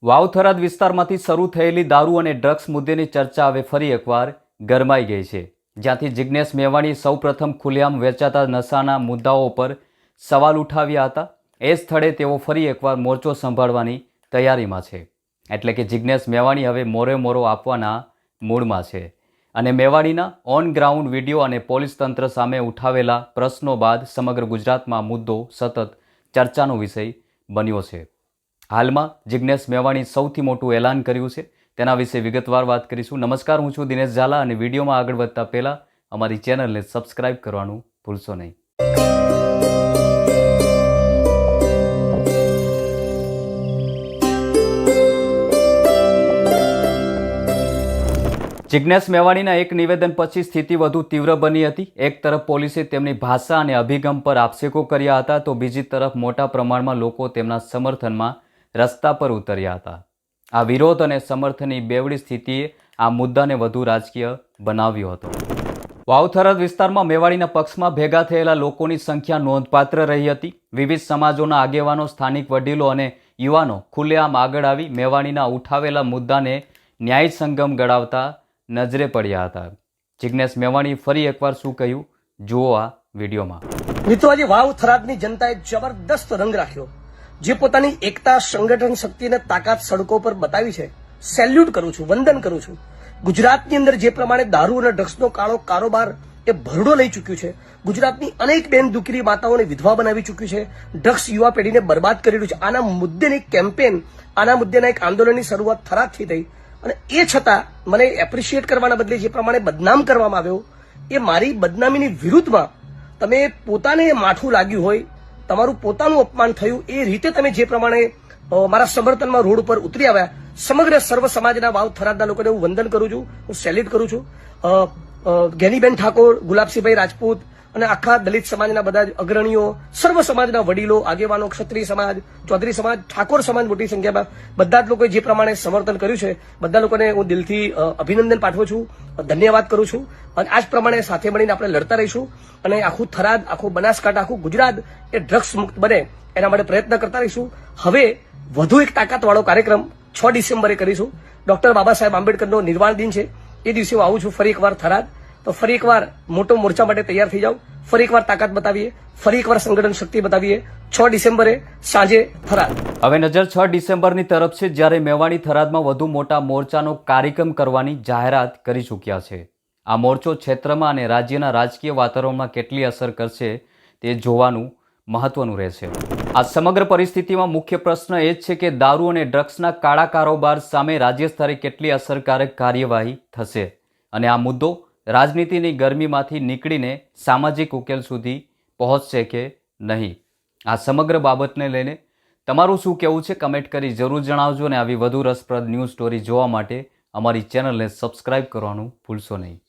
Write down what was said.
વાવ થરાદ વિસ્તારમાંથી શરૂ થયેલી દારૂ અને ડ્રગ્સ મુદ્દેની ચર્ચા હવે ફરી એકવાર ગરમાઈ ગઈ છે, જ્યાંથી જિજ્ઞેશ મેવાણી સૌપ્રથમ ખુલ્લેઆમ વેચાતા નશાના મુદ્દાઓ પર સવાલ ઉઠાવ્યા હતા. એ સ્થળે તેઓ ફરી એકવાર મોરચો સંભાળવાની તૈયારીમાં છે. એટલે કે જિજ્ઞેશ મેવાણી હવે મોરે આપવાના મૂડમાં છે અને મેવાણીના ઓન ગ્રાઉન્ડ વિડીયો અને પોલીસ તંત્ર સામે ઉઠાવેલા પ્રશ્નો બાદ સમગ્ર ગુજરાતમાં મુદ્દો સતત ચર્ચાનો વિષય બન્યો છે. હાલમાં જિજ્ઞેશ મેવાણી સૌથી મોટું એલાન કર્યું છે, તેના વિશે વિગતવાર વાત કરીશું. નમસ્કાર, હું છું દિનેશ ઝાલા અને વિડીયોમાં આગળ વધતા પહેલા અમારી ચેનલને સબસ્ક્રાઇબ કરવાનું ભૂલશો નહીં. જિજ્ઞેશ મેવાણીના એક નિવેદન પછી સ્થિતિ વધુ તીવ્ર બની હતી. એક તરફ પોલીસે તેમની ભાષા અને અભિગમ પર આક્ષેપો કર્યા હતા, તો બીજી તરફ મોટા પ્રમાણમાં લોકો તેમના સમર્થનમાં રસ્તા પર ઉતર્યા હતા. આ વિરોધ અને સમર્થનની બેવડી સ્થિતિએ આ મુદ્દાને વધુ રાજકીય બનાવ્યો હતો. વાવ થરાદ વિસ્તારમાં મેવાણીના પક્ષમાં ભેગા થયેલા લોકોની સંખ્યા નોંધપાત્ર રહી હતી. વિવિધ સમાજોના આગેવાનો, સ્થાનિક વડીલો અને યુવાનો ખુલ્લેઆમ આગળ આવી મેવાણીના ઉઠાવેલા મુદ્દાને ન્યાય સંગમ ગણાવતા નજરે પડ્યા હતા. જિજ્ઞેશ મેવાણી ફરી એકવાર શું કહ્યું, જુઓ આ વિડીયોમાં. મિત્રો, આજે વાવ થરાદની જનતાએ જબરદસ્ત રંગ રાખ્યો. જે પોતાની એકતા, સંગઠન શક્તિ અને તાકાત સડકો પર બતાવી છે, સેલ્યુટ કરું છું, વંદન કરું છું. ગુજરાતની અંદર જે પ્રમાણે દારૂ અને ડ્રગ્સનો કાળો કારોબાર એ ભરડો લઈ ચૂક્યું છે, ગુજરાતની અનેક બેન દીકરી માતાઓને વિધવા બનાવી ચૂક્યું છે, ડ્રગ્સ યુવા પેઢીને બરબાદ કરી રહ્યું છે. આના મુદ્દેની કેમ્પેન, આના મુદ્દેના એક આંદોલનની શરૂઆત થરાદથી થઈ અને એ છતાં મને એપ્રિશિએટ કરવાના બદલે જે પ્રમાણે બદનામ કરવામાં આવ્યો, એ મારી બદનામીની વિરુદ્ધમાં તમે પોતાને માઠું લાગ્યું હોય, તમારું પોતાનું અપમાન થયું, એ રીતે તમે જે પ્રમાણે મારા સમર્થનમાં રોડ ઉપર ઉતરી આવ્યા, સમગ્ર સર્વ સમાજના વાવ થરાદના લોકોને હું વંદન કરું છું, હું સેલ્યુટ કરું છું. ગેનીબેન ઠાકોર, ગુલાબસિંહભાઈ રાજપૂત અને આખા દલિત સમાજના બધા જ અગ્રણીઓ, સર્વ સમાજના વડીલો, આગેવાનો, ક્ષત્રિય સમાજ, ચૌધરી સમાજ, ઠાકોર સમાજ મોટી સંખ્યામાં બધા જ લોકોએ જે પ્રમાણે સમર્થન કર્યું છે, બધા લોકોને હું દિલથી અભિનંદન પાઠવું છું, ધન્યવાદ કરું છું. અને આ જ પ્રમાણે સાથે મળીને આપણે લડતા રહીશું અને આખું થરાદ, આખું બનાસકાંઠા, આખું ગુજરાત એ ડ્રગ્સ મુક્ત બને એના માટે પ્રયત્ન કરતા રહીશું. હવે વધુ એક તાકાતવાળો કાર્યક્રમ 6 ડિસેમ્બરે કરીશું. ડોક્ટર બાબા સાહેબ આંબેડકરનો નિર્વાણ દિન છે, એ દિવસે હું આવું છું ફરી એકવાર થરાદ. તો ફરી એકવાર મોટો મોરચા માટે તૈયાર થઈ જાઓ. ફરી એકવાર તાકાત બતાવીએ, ફરી એકવાર સંગઠન શક્તિ બતાવીએ. 6 ડિસેમ્બરે સાંજે થરાદ. હવે નજર 6 ડિસેમ્બરની તરફ છે, જ્યારે મેવાણી થરાદમાં વધુ મોટા મોરચાનો કાર્યક્રમ કરવાની જાહેરાત કરી ચૂક્યા છે. આ મોરચો ક્ષેત્રમાં અને રાજ્યના રાજકીય વાતાવરણમાં કેટલી અસર કરશે તે જોવાનું મહત્વનું રહેશે. આ સમગ્ર પરિસ્થિતિમાં મુખ્ય પ્રશ્ન એ જ છે કે દારૂ અને ડ્રગ્સના કાળા કારોબાર સામે રાજ્ય સ્તરે કેટલી અસરકારક કાર્યવાહી થશે અને આ મુદ્દો રાજનીતિની ગરમીમાંથી નીકળીને સામાજિક ઉકેલ સુધી પહોંચશે કે નહીં. આ સમગ્ર બાબતને લઈને તમારું શું કહેવું છે, કમેન્ટ કરી જરૂર જણાવજો અને આવી વધુ રસપ્રદ ન્યૂઝ સ્ટોરી જોવા માટે અમારી ચેનલને સબસ્ક્રાઇબ કરવાનું ભૂલશો નહીં.